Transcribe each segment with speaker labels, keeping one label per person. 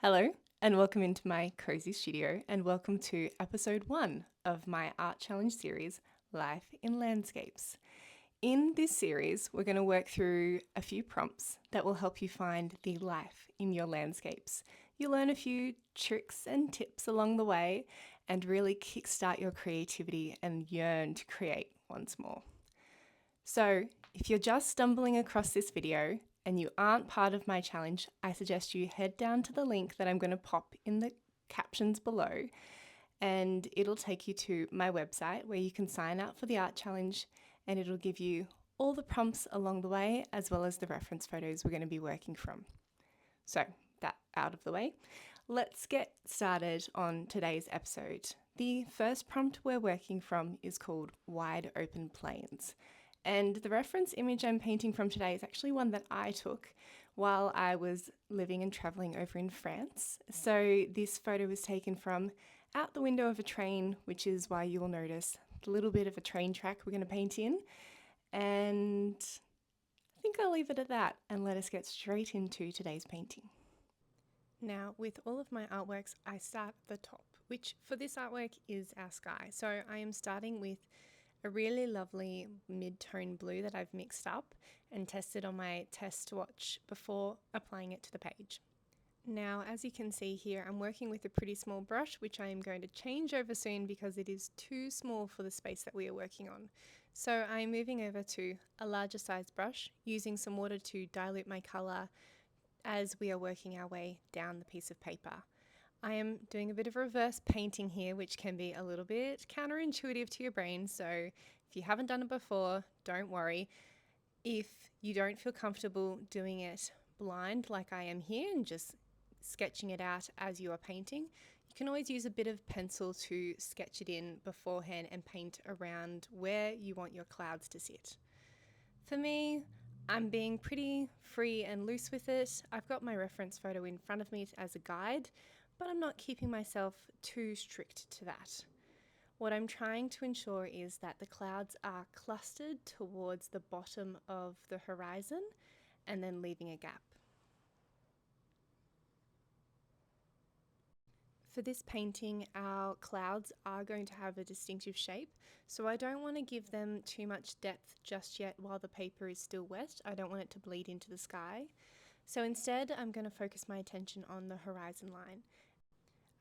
Speaker 1: Hello, and welcome into my cozy studio, and welcome to episode 1 of my art challenge series, Life in Landscapes. In this series, we're going to work through a few prompts that will help you find the life in your landscapes. You'll learn a few tricks and tips along the way and really kickstart your creativity and yearn to create once more. So, if you're just stumbling across this video and you aren't part of my challenge, I suggest you head down to the link that I'm going to pop in the captions below, and it'll take you to my website where you can sign up for the art challenge, and it'll give you all the prompts along the way as well as the reference photos we're going to be working from. So, that out of the way, let's get started on today's episode. The first prompt we're working from is called Wide Open Plains. And the reference image I'm painting from today is actually one that I took while I was living and traveling over in France. So this photo was taken from out the window of a train, which is why you'll notice the little bit of a train track we're going to paint in. And I think I'll leave it at that and let us get straight into today's painting. Now, with all of my artworks, I start at the top, which for this artwork is our sky. So I am starting with a really lovely mid-tone blue that I've mixed up and tested on my test swatch before applying it to the page. Now, as you can see here, I'm working with a pretty small brush, which I am going to change over soon because it is too small for the space that we are working on. So I'm moving over to a larger size brush, using some water to dilute my colour as we are working our way down the piece of paper. I am doing a bit of reverse painting here, which can be a little bit counterintuitive to your brain, so if you haven't done it before, don't worry. If you don't feel comfortable doing it blind like I am here and just sketching it out as you are painting, you can always use a bit of pencil to sketch it in beforehand and paint around where you want your clouds to sit. For me, I'm being pretty free and loose with it. I've got my reference photo in front of me as a guide, but I'm not keeping myself too strict to that. What I'm trying to ensure is that the clouds are clustered towards the bottom of the horizon and then leaving a gap. For this painting, our clouds are going to have a distinctive shape, so I don't want to give them too much depth just yet while the paper is still wet. I don't want it to bleed into the sky. So instead, I'm going to focus my attention on the horizon line.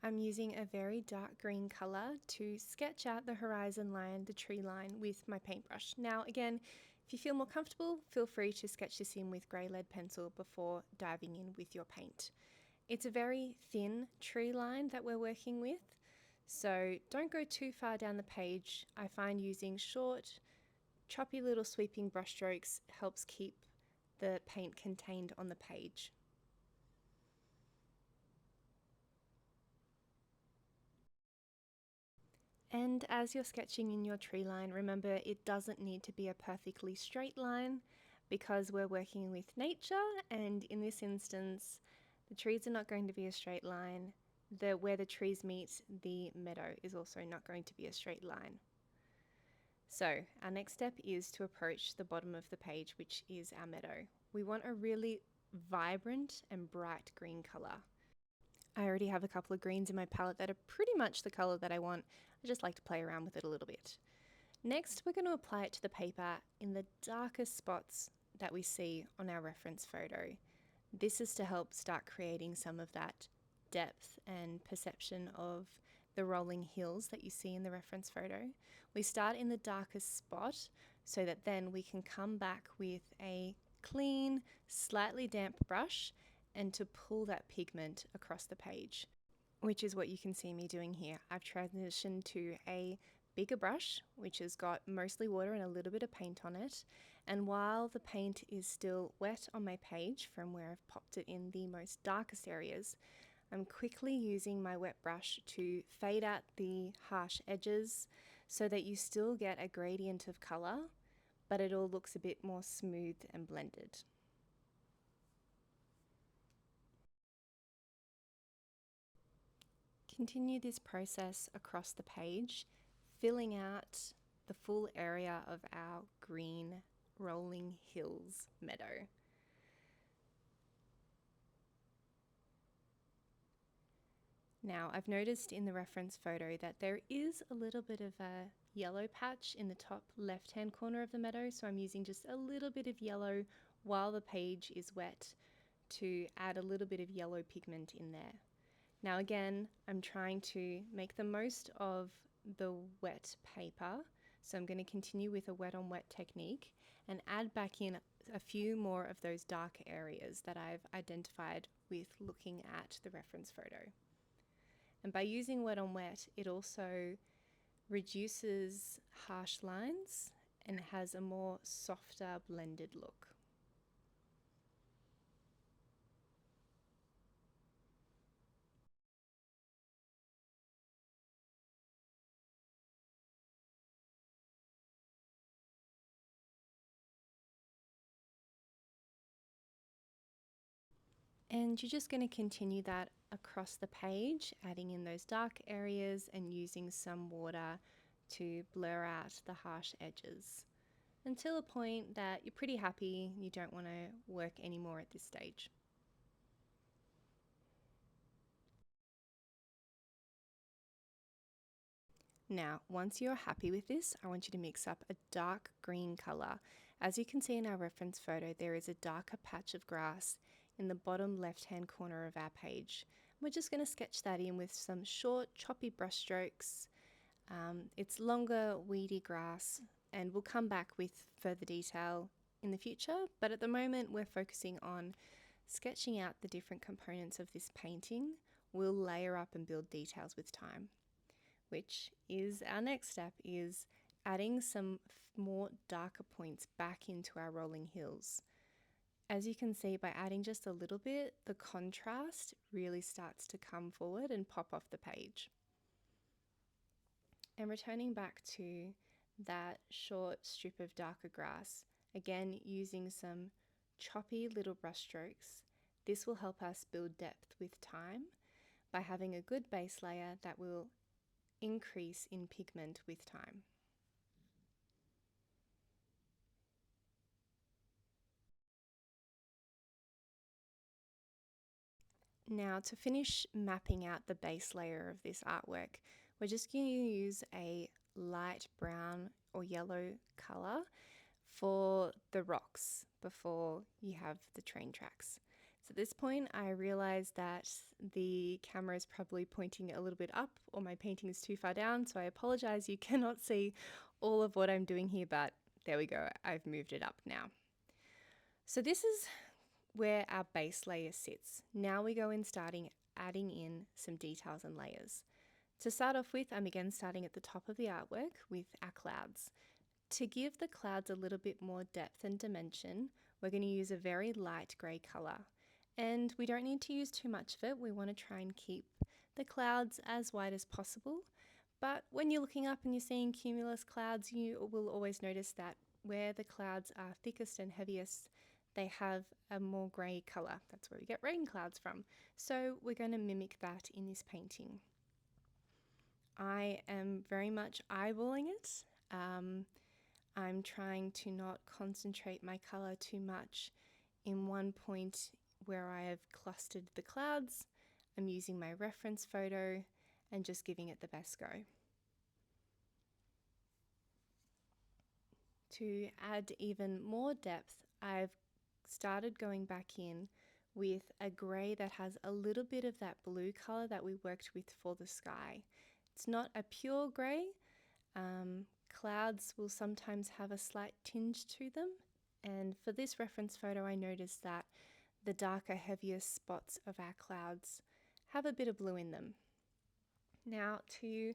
Speaker 1: I'm using a very dark green colour to sketch out the horizon line, the tree line, with my paintbrush. Now again, if you feel more comfortable, feel free to sketch this in with grey lead pencil before diving in with your paint. It's a very thin tree line that we're working with, so don't go too far down the page. I find using short, choppy little sweeping brush strokes helps keep the paint contained on the page. And as you're sketching in your tree line, remember it doesn't need to be a perfectly straight line because we're working with nature, and in this instance, the trees are not going to be a straight line. Where the trees meet, the meadow is also not going to be a straight line. So our next step is to approach the bottom of the page, which is our meadow. We want a really vibrant and bright green colour. I already have a couple of greens in my palette that are pretty much the colour that I want. I just like to play around with it a little bit. Next, we're going to apply it to the paper in the darkest spots that we see on our reference photo. This is to help start creating some of that depth and perception of the rolling hills that you see in the reference photo. We start in the darkest spot so that then we can come back with a clean, slightly damp brush and to pull that pigment across the page, which is what you can see me doing here. I've transitioned to a bigger brush, which has got mostly water and a little bit of paint on it. And while the paint is still wet on my page from where I've popped it in the most darkest areas, I'm quickly using my wet brush to fade out the harsh edges so that you still get a gradient of colour, but it all looks a bit more smooth and blended. Continue this process across the page, filling out the full area of our green rolling hills meadow. Now, I've noticed in the reference photo that there is a little bit of a yellow patch in the top left-hand corner of the meadow, so I'm using just a little bit of yellow while the page is wet to add a little bit of yellow pigment in there. Now again, I'm trying to make the most of the wet paper, so I'm going to continue with a wet on wet technique and add back in a few more of those dark areas that I've identified with looking at the reference photo. And by using wet on wet, it also reduces harsh lines and has a more softer blended look. And you're just going to continue that across the page, adding in those dark areas and using some water to blur out the harsh edges until a point that you're pretty happy you don't want to work anymore at this stage. Now, once you're happy with this, I want you to mix up a dark green colour. As you can see in our reference photo, there is a darker patch of grass in the bottom left-hand corner of our page. We're just going to sketch that in with some short, choppy brush strokes. It's longer, weedy grass, and we'll come back with further detail in the future, but at the moment we're focusing on sketching out the different components of this painting. We'll layer up and build details with time, which is our next step, is adding some more darker points back into our rolling hills. As you can see, by adding just a little bit, the contrast really starts to come forward and pop off the page. And returning back to that short strip of darker grass, again using some choppy little brush strokes, this will help us build depth with time by having a good base layer that will increase in pigment with time. Now, to finish mapping out the base layer of this artwork, we're just going to use a light brown or yellow colour for the rocks before you have the train tracks. So at this point, I realized that the camera is probably pointing a little bit up, or my painting is too far down, so I apologize. You cannot see all of what I'm doing here, but there we go. I've moved it up now. So this is where our base layer sits. Now we go in adding in some details and layers. To start off with, I'm again starting at the top of the artwork with our clouds. To give the clouds a little bit more depth and dimension, we're going to use a very light grey colour. And we don't need to use too much of it. We want to try and keep the clouds as white as possible. But when you're looking up and you're seeing cumulus clouds, you will always notice that where the clouds are thickest and heaviest, they have a more grey colour. That's where we get rain clouds from. So we're going to mimic that in this painting. I am very much eyeballing it. I'm trying to not concentrate my colour too much in one point where I have clustered the clouds. I'm using my reference photo and just giving it the best go. To add even more depth, I've started going back in with a grey that has a little bit of that blue colour that we worked with for the sky. It's not a pure grey. Clouds will sometimes have a slight tinge to them, and for this reference photo I noticed that the darker, heavier spots of our clouds have a bit of blue in them. Now, to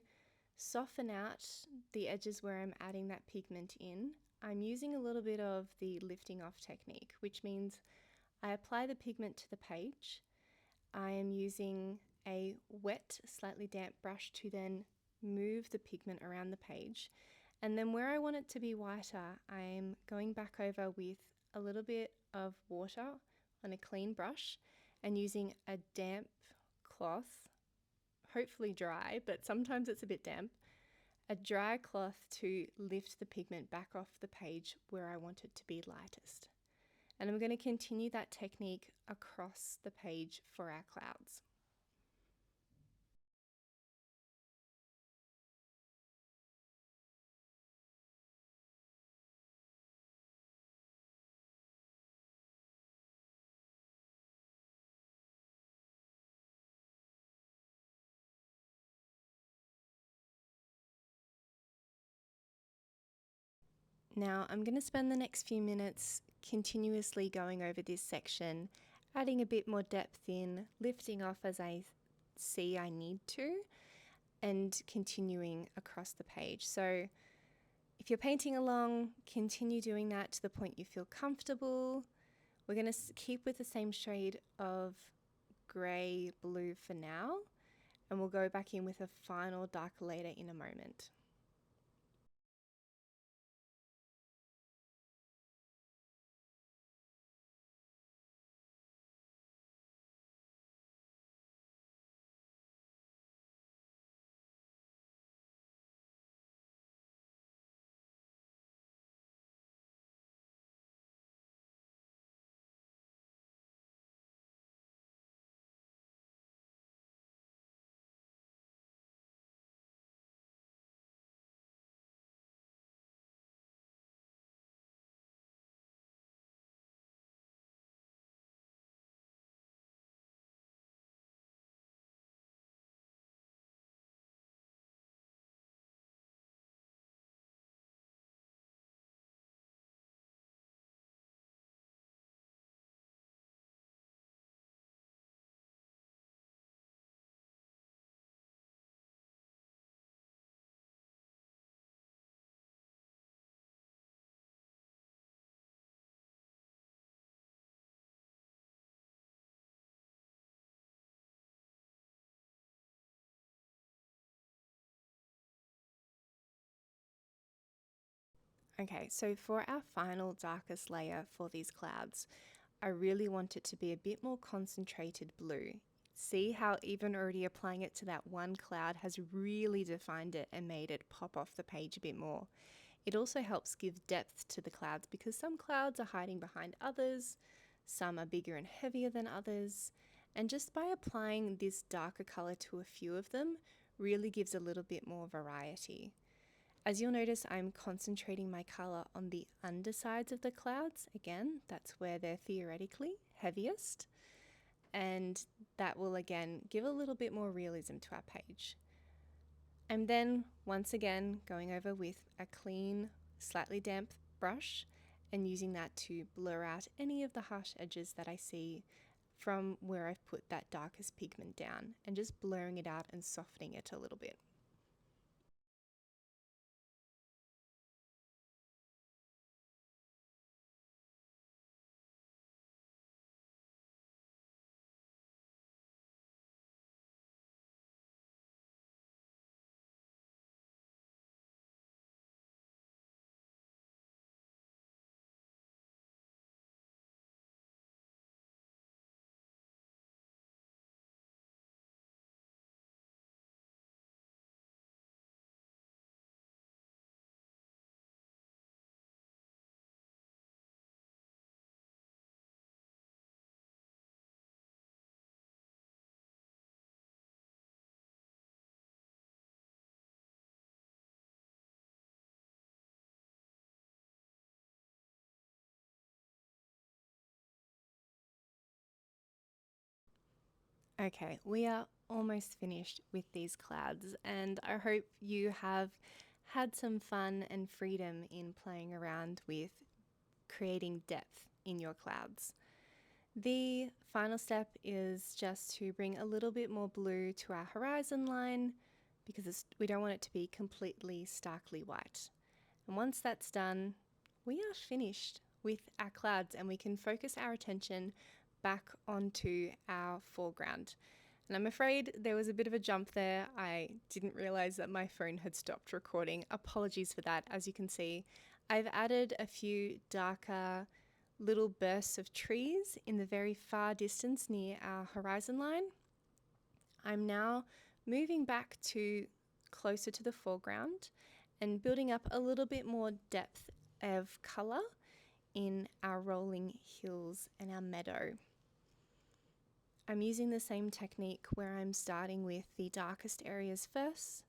Speaker 1: soften out the edges where I'm adding that pigment in, I'm using a little bit of the lifting off technique, which means I apply the pigment to the page. I am using a wet, slightly damp brush to then move the pigment around the page. And then where I want it to be whiter, I'm going back over with a little bit of water on a clean brush and using a damp cloth, hopefully dry, but sometimes it's a bit damp, a dry cloth to lift the pigment back off the page where I want it to be lightest. And I'm going to continue that technique across the page for our clouds. Now I'm going to spend the next few minutes continuously going over this section, adding a bit more depth in, lifting off as I see I need to, and continuing across the page. So if you're painting along, continue doing that to the point you feel comfortable. We're going to keep with the same shade of grey blue for now, and we'll go back in with a final darker later in a moment. Okay, so for our final darkest layer for these clouds, I really want it to be a bit more concentrated blue. See how even already applying it to that one cloud has really defined it and made it pop off the page a bit more. It also helps give depth to the clouds because some clouds are hiding behind others, some are bigger and heavier than others, and just by applying this darker color to a few of them really gives a little bit more variety. As you'll notice, I'm concentrating my color on the undersides of the clouds. Again, that's where they're theoretically heaviest, and that will again give a little bit more realism to our page. I'm then once again going over with a clean, slightly damp brush and using that to blur out any of the harsh edges that I see from where I've put that darkest pigment down, and just blurring it out and softening it a little bit. Okay, we are almost finished with these clouds, and I hope you have had some fun and freedom in playing around with creating depth in your clouds. The final step is just to bring a little bit more blue to our horizon line because we don't want it to be completely starkly white. And once that's done, we are finished with our clouds and we can focus our attention back onto our foreground. And I'm afraid there was a bit of a jump there. I didn't realize that my phone had stopped recording. Apologies for that. As you can see, I've added a few darker little bursts of trees in the very far distance near our horizon line. I'm now moving back to closer to the foreground and building up a little bit more depth of colour in our rolling hills and our meadow. I'm using the same technique where I'm starting with the darkest areas first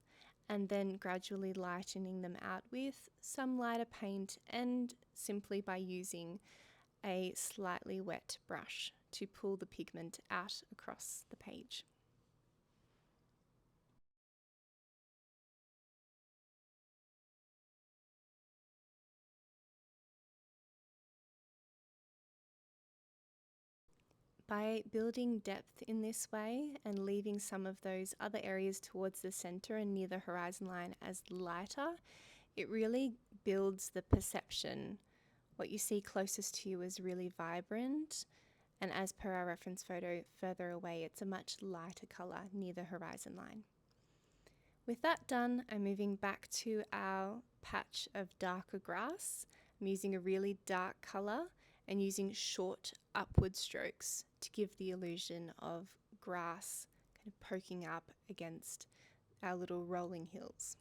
Speaker 1: and then gradually lightening them out with some lighter paint and simply by using a slightly wet brush to pull the pigment out across the page. By building depth in this way and leaving some of those other areas towards the center and near the horizon line as lighter, it really builds the perception. What you see closest to you is really vibrant, and as per our reference photo, further away it's a much lighter color near the horizon line. With that done, I'm moving back to our patch of darker grass. I'm using a really dark color and using short upward strokes to give the illusion of grass kind of poking up against our little rolling hills.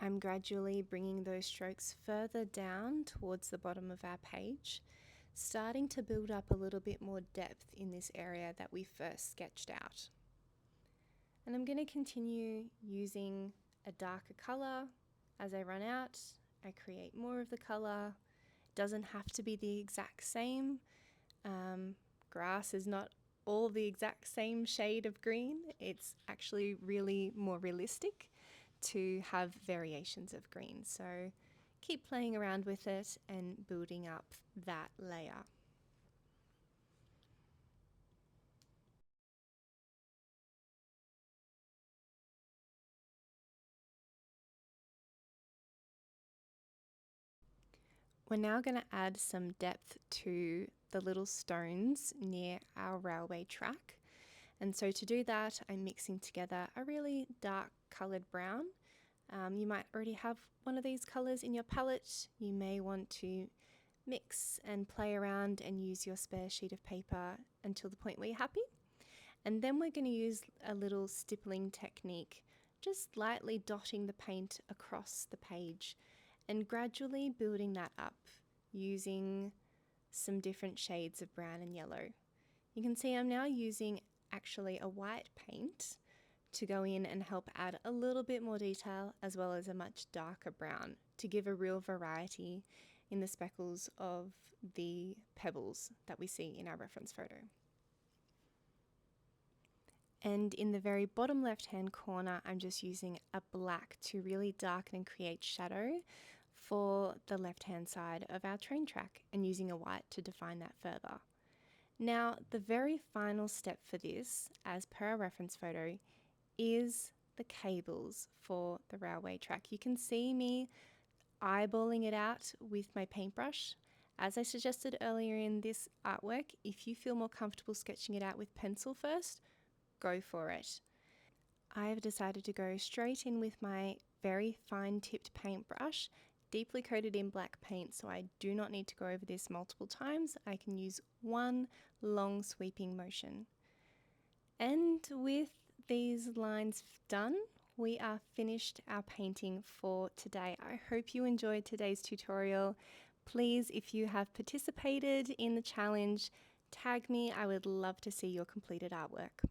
Speaker 1: I'm gradually bringing those strokes further down towards the bottom of our page, starting to build up a little bit more depth in this area that we first sketched out. And I'm going to continue using a darker color. As I run out, I create more of the color. It doesn't have to be the exact same. Grass is not all the exact same shade of green. It's actually really more realistic to have variations of green. So keep playing around with it and building up that layer. We're now going to add some depth to the little stones near our railway track. And so to do that, I'm mixing together a really dark coloured brown. You might already have one of these colours in your palette. You may want to mix and play around and use your spare sheet of paper until the point where you're happy. And then we're going to use a little stippling technique, just lightly dotting the paint across the page and gradually building that up using some different shades of brown and yellow. You can see I'm now using actually a white paint to go in and help add a little bit more detail as well as a much darker brown to give a real variety in the speckles of the pebbles that we see in our reference photo. And in the very bottom left hand corner, I'm just using a black to really darken and create shadow for the left hand side of our train track and using a white to define that further. Now, the very final step for this, as per our reference photo, is the cables for the railway track. You can see me eyeballing it out with my paintbrush. As I suggested earlier in this artwork, if you feel more comfortable sketching it out with pencil first, go for it. I have decided to go straight in with my very fine tipped paintbrush, deeply coated in black paint, so I do not need to go over this multiple times. I can use one long sweeping motion. And with these lines done, we are finished our painting for today. I hope you enjoyed today's tutorial. Please, if you have participated in the challenge, tag me. I would love to see your completed artwork.